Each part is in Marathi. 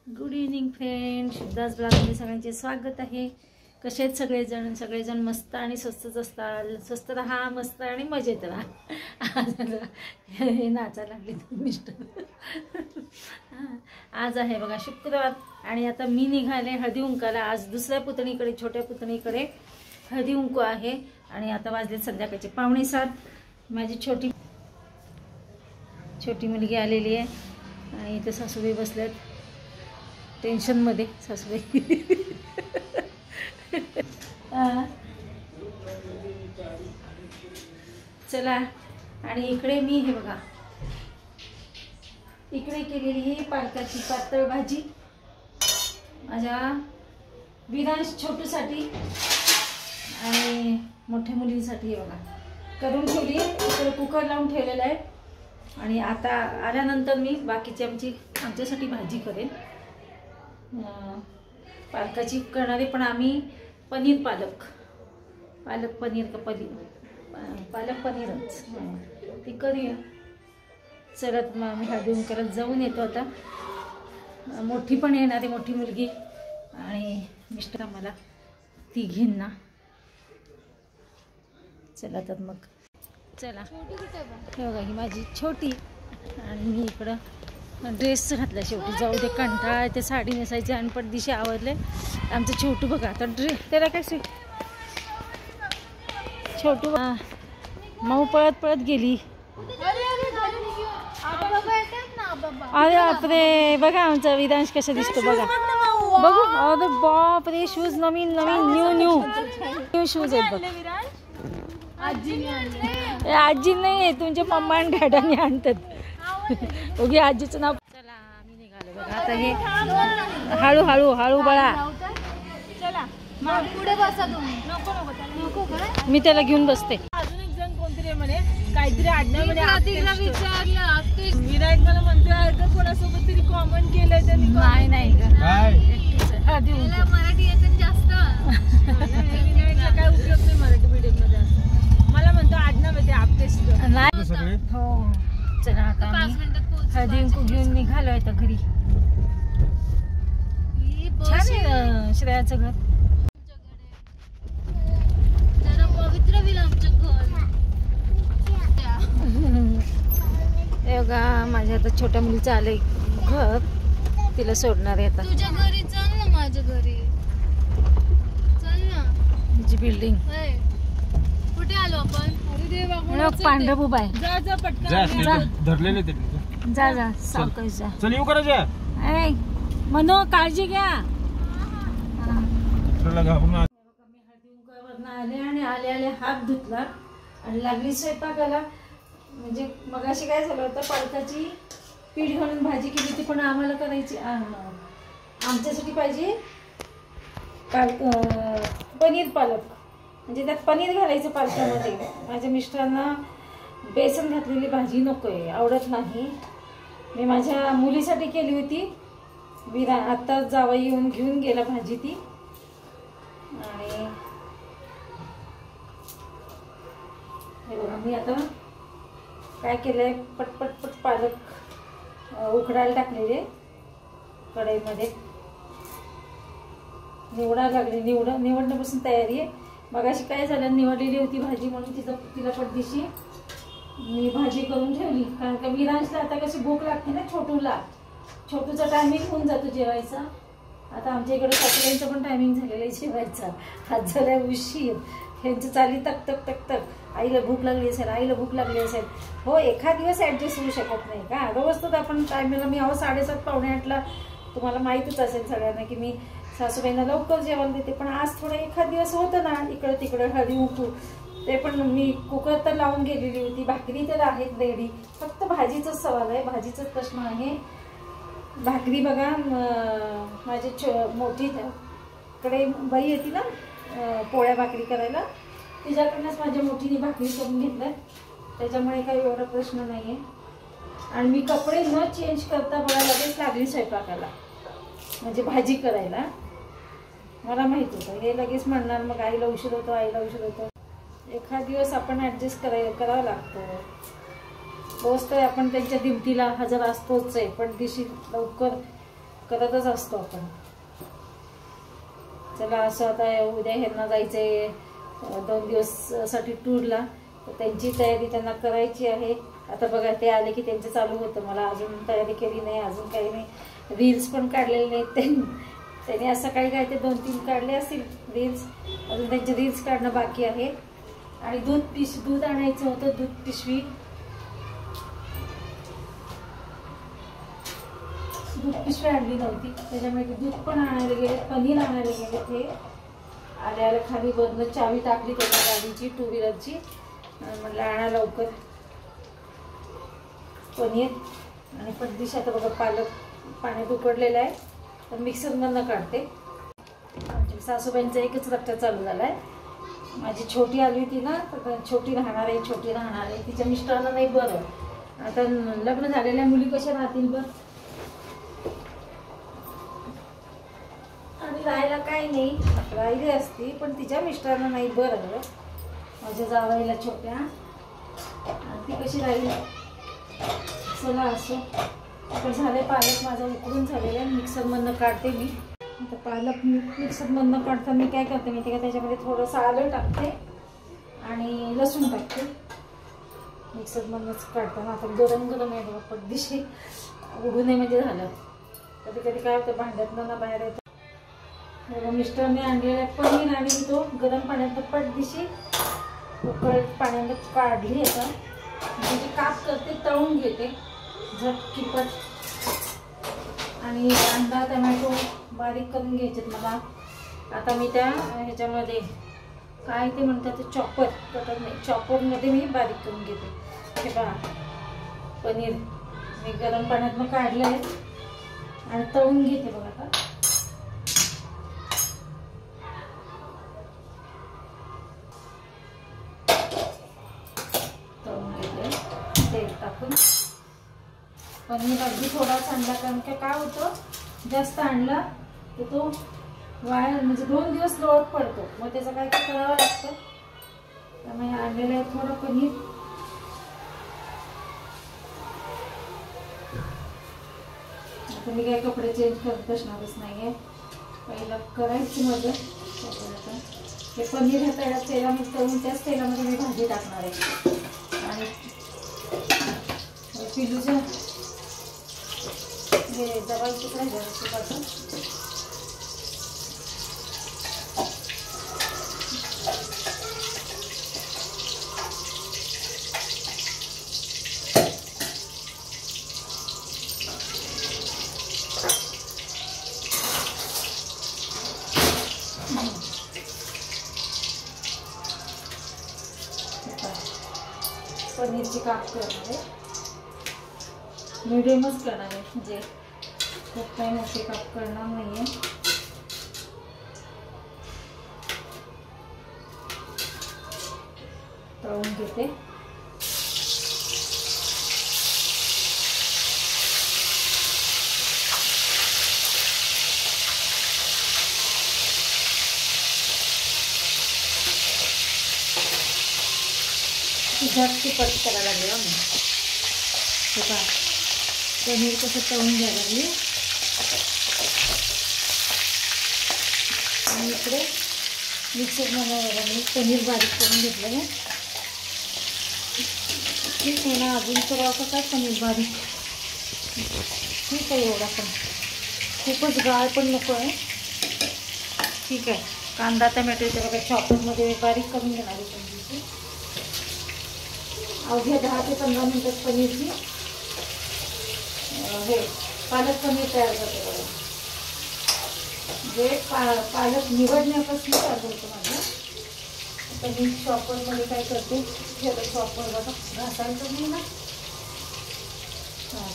गुड इव्हनिंग फ्रेंड, शुद्धाच ब्लॉगमध्ये सगळ्यांचे स्वागत आहे. कसे आहेत सगळेजण मस्त आणि स्वस्तच असतात. स्वस्त राहा, मस्त आणि मजेत राहा. हे नाचायला लागले मिस्टर. आज आहे बघा शुक्रवार आणि आता मी निघाले हळदी कुंकाला. आज दुसऱ्या पुतणीकडे, छोट्या पुतणीकडे हळदी कुंकू आहे आणि आता वाजले संध्याकाळचे 6:45. माझी छोटी मुलगी आलेली आहे आणि इथे सासूबाई बसल्यात टेन्शनमध्ये. सासूबाई चला. आणि इकडे मी हे बघा, इकडे केलेली ही पालकाची पातळ भाजी माझ्या विरांश छोटूसाठी आणि मोठ्या मुलींसाठी हे बघा करून ठेवली. इकडे कुकर लावून ठेवलेला आहे आणि आता आल्यानंतर मी बाकीची आमच्यासाठी भाजी करेन. पालकाची करणारे, पण आम्ही पालक पनीर का पालक पनीरच ती करूया. चला मग आम्ही हळदी कुंकाला जाऊन येतो. आता मोठी पण येणार आहे, मोठी मुलगी आणि मिस्टर मला ती घेईन ना. चला तर मग चला. हे बघा ही माझी छोटी आणि मी इकडं ड्रेस घातला. शेवटी जाऊ दे, कंटाळ ते साडी नेसायची आणि पडदिशी आवडले. आमचं छोटू बघा आता त्याला काय छोटू मऊ पळत गेली. अरे बापरे, बघा आमचा विरांश कसा दिसतो बघा. बघू. अरे बापरे, शूज नवीन न्यू शूज आहेत बघ. आजी नाही, तुमच्या मम्मा आणि डॅडाने आणतात. ओगी आजीचं नाव. चला आम्ही निघालो बघा. आता हे हळू बाळा. चला पुढे बसा तुम्ही. नको मी त्याला घेऊन बसते. अजून एक जण कोणतरी म्हणे काहीतरी आडनावामध्ये विचारलं. विराट मला म्हणतोय कोणासोबत तरी कॉमन केलंय त्यांनी. नाही मराठी येतं जास्त. काय उपयोग नाही मराठी मीडियम मध्ये. मला म्हणतो आडनाव येते आपटेस्ट. हो चला आता हळदी कुंकू घेऊन निघालोय तर घरी. छान आहे श्रेयाचं घर. पवित्र होईल आमचं घर. बघा माझ्या आता छोट्या मुलीचं आलंय घर, तिला सोडणार आहे आता. तुझ्या घरी चल ना, माझ्या घरी चल ना. हिची बिल्डिंग कुठे आलो आपण? अरे देवा, पांढरा बुबा आहे. जा पटकन धरलेले ते. जा सावकाश जा. चल येऊ करायचं. मनो काळजी घ्या. आले आणि आले हात धुतला आणि लागली स्वयंपाकाला. म्हणजे मगाशी काय झालं होतं, पालकाची पीठ घालून भाजी केली होती, पण आम्हाला करायची आमच्यासाठी पाहिजे पनीर पालक. म्हणजे त्यात पनीर घालायचं पालकामध्ये. माझ्या मिस्टरांना बेसन घातलेली भाजी नको आहे, आवडत नाही. मी माझ्या मुलीसाठी केली होती. आत्ता जावई येऊन घेऊन गेला भाजी ती. आणि हे बघा मी आता काय केलंय, पटपट पालक उकडायला टाकलेले कढईमध्ये. निवडायला लागले. निवडण्यापासून तयारी आहे. मगाशी काय झालं, निवडलेली होती भाजी म्हणून तिला पडदिशी मी भाजी करून ठेवली. कारण का विरांशला आता कशी भूक लागते ना, छोटूचा टायमिंग होऊन जातो जेवायचा. आता आमच्या इकडे सासूबाईंचं पण टायमिंग झालेलं आहे जेवायचा. आज झाल्या उशीर. ह्यांचं चाली तक. आईला भूक लागली असेल. हो, एखाद दिवस ॲडजस्ट होऊ शकत नाही का? रोज तर आपण टायमिंगला मी 7:30 पावणे 8ला तुम्हाला माहीतच असेल सगळ्यांना की मी सासूबाईंना लवकर जेवण देते. पण आज थोडं एखाद दिवस होतं ना इकडं तिकडं हळदी कुंकू. ते पण मी कुकर तर लावून गेलेली होती. भाकरी तर आहेत रेडी, फक्त भाजीचाच सवाल आहे, भाजीचाच प्रश्न आहे. भाकरी बघा माझी मोठी कडे बाई येते ना पोळ्या भाकरी करायला, तिच्याकडनंच माझ्या मोठीने भाकरी करून घेतल्या. त्याच्यामुळे काही एवढा प्रश्न नाही आहे. आणि मी कपडे न चेंज करता बघा लगेच लागली स्वयंपाकाला, म्हणजे भाजी करायला. मला माहित होतं हे लगेच म्हणणार मग आईला उशीर होतो. एखाद दिवस आपण ॲडजस्ट करावं लागतं. रोज तर आपण त्यांच्या ड्युटीला हजर असतोच आहे, पण दिवशी लवकर करतच असतो आपण. चला असं आता उद्या ह्यांना जायचंय 2 दिवसासाठी टूरला, तर त्यांची तयारी त्यांना करायची आहे. आता बघा ते आले की त्यांचं चालू होतं. मला अजून तयारी केली नाही, अजून काही नाही. रील्स पण काढलेले नाहीत त्यांनी. असं काही काय ते 2-3 काढले असतील रील्स. अजून त्यांचे रील्स काढणं बाकी आहे. आणि दूध आणायचं होतं, दूध पिशवी आणली नव्हती, त्याच्यामुळे दूध पण आणायला गेले, पनीर आणायला गेले. ते आल्या खाली बंद चावी टाकली त्यांनी गाडीची, 2 व्हीलरची. म्हटलं आणा लवकर पनीर. आणि पटदिशी आता बघा पालक पाण्यात उकडलेलं आहे, तर मिक्सरमधनं काढते. आमच्या सासूबाईंचा एकच रक्ता चालू झाला आहे. माझी छोटी आली होती ना, तर छोटी राहणार आहे. तिच्या मिस्टरांना नाही बरं. आता लग्न झालेल्या मुली कशा राहतील बरं. आणि राहायला काही नाही, राहिली असती, पण तिच्या मिस्टरांना नाही बरं. माझ्या जावईला छोट्या, आणि ती कशी राहील. चला असं तर झाले. पालक माझा उकडून झालेला आहे, मिक्सरमधनं काढते मी. आता पालक मिक्सरमधनं काढता मी काय करते माहिती का, त्याच्यामध्ये थोडंसं आलं टाकते आणि लसूण टाकते. मिक्सरमधनंच काढताना आता गरम आहे बघा, पटदिशी उडू नये म्हणजे झालं. कधी कधी काय होतं भांड्यातनं ना बाहेर येतं. मिस्टरने आणलेला पनीर आणि तो गरम पाण्यात पटदिशी उकळत पाण्यात काढली. आता म्हणजे काप करते, तळून घेते झटकीपट. आणि कांदा टमॅटो बारीक करून घ्यायचे मला. आता मी त्या ह्याच्यामध्ये काय ते म्हणतात ते चॉपर, कटर नाही, चॉपरमध्ये मी बारीक करून घेते. हे पहा पनीर मी गरम पाण्यातनं काढलं आहे आणि तळून घेते बघा. आता तळून घेते तेल टाकून. पनीर अगदी थोडाच आणला, कारण की काय होतं जास्त आणला तर तो वाया म्हणजे 2 दिवस लोळत पडतो, मग त्याचं काय करावं लागतं. त्यामुळे आणलेलं आहे थोडं पनीर. आता मी काय कपडे चेंज करत बसणारच नाही आहे, पहिला करायची मजा. हे पनीर ह्या तेलामध्ये तळून त्याच तेलामध्ये मी भाजी टाकणार आहे. आणि पिलूच्या हे जवळचंच राहिलं तुपाचं. पनीरची काप करणार आहे, मिडियमच करणार आहे, म्हणजे खूप काही मोठे काप करणार नाही आहे. तळून घेते. झटकी पट करायला लागले मी. हे पहा पनीर कसं तळून घ्यायला लागली. आणि इकडे मिक्सरमध्ये मी पनीर बारीक करून घेतलेलं आहे. ठीक आहे ना, अजून तर असं काय पनीर बारीक ठीक आहे, एवढा पण खूपच गाळ पण नको आहे. ठीक आहे. कांदा टमॅटोच्या बघा चॉपरमध्ये बारीक करून घेणार आहे. पनीरची अवघ्या 10 ते 15 मिनिटात पनीरची हे पालक पनीर तयार करते बघा. जे पालक निवडण्यापासून चालू होतं माझं. पनीर चॉपरमध्ये काय करते, हे चॉपर बघा घासायचं नाही ना,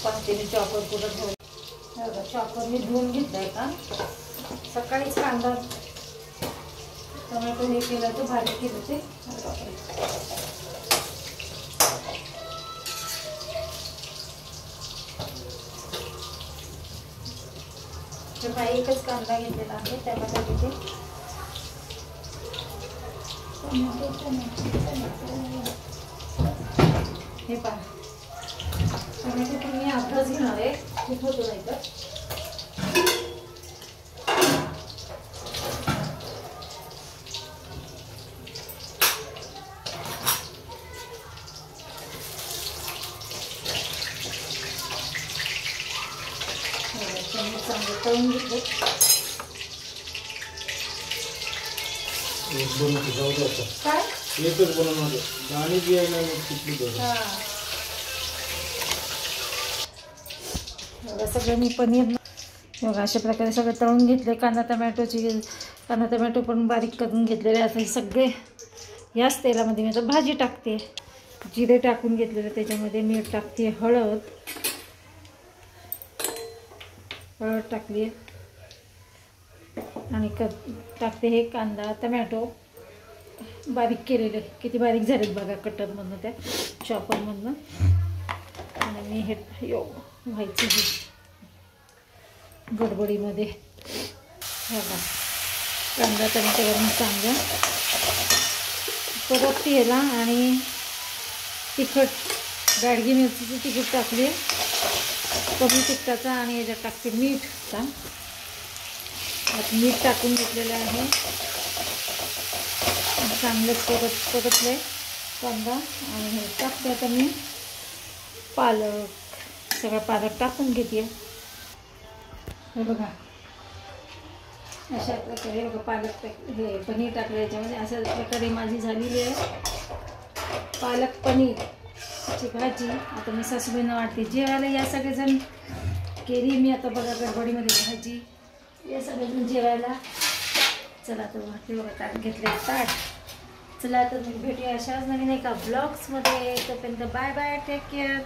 पाहते मी चॉपर कुठं ठेवलं. बघा चॉपर मी धुवून घेतलं आहे का. सकाळीच कांदा टोमॅटो हे केलं तर बारीक केलं ते. एकच कांदा घेतलेला आहे, त्यामध्ये तिथे हे पहा टोमॅटो तुम्ही अर्धाच घेणार आहे, खूप होतो नाही तर. चांगले तळून घेतले. काय एकच बनवणार गाणी जी आहे ना कुठली सगळं मी पनीर बघा अशा प्रकारे सगळं तळून घेतले. कांदा टमॅटो पण बारीक करून घेतलेले. आता हे सगळे याच तेलामध्ये मी आता भाजी टाकते. जिरे टाकून घेतलेले, त्याच्यामध्ये मीठ टाकते, हळद टाकली आणि टाकते हे कांदा टमॅटो बारीक केलेले. किती बारीक झालेत बघा कटरमधनं, त्या चॉपरमधनं. आणि मी हे व्हायचं हे गडबडीमध्ये बघा कांदा टमॅटो घालून चांगलं परत तेला आणि तिखट गाडगी मिरचीचं तिखट टाकले, कमी तिखटाचा. आणि याच्यात टाकते मीठ. मीठ टाकून घेतलेलं आहे. चांगलंच परतलं आहे कांदा. आणि हे टाकते आता मी सगळा पालक टाकून घेते. हे बघा अशा प्रकारे बघा पालक हे पनीर टाकलं याच्यामध्ये. अशा प्रकारे माझी झालेली आहे पालक पनीरची भाजी. आता मी सासूबाईंना वाटते जेवायला या सगळेजण. केली मी आता बघा गडबडीमध्ये भाजी. या सगळेजण जेवायला. चला तर वाटते बघा ताट घेतले ताट. चला तर मी भेटूया अशाच नवीन एका ब्लॉग्समध्ये. तोपर्यंत बाय बाय, टेक केअर.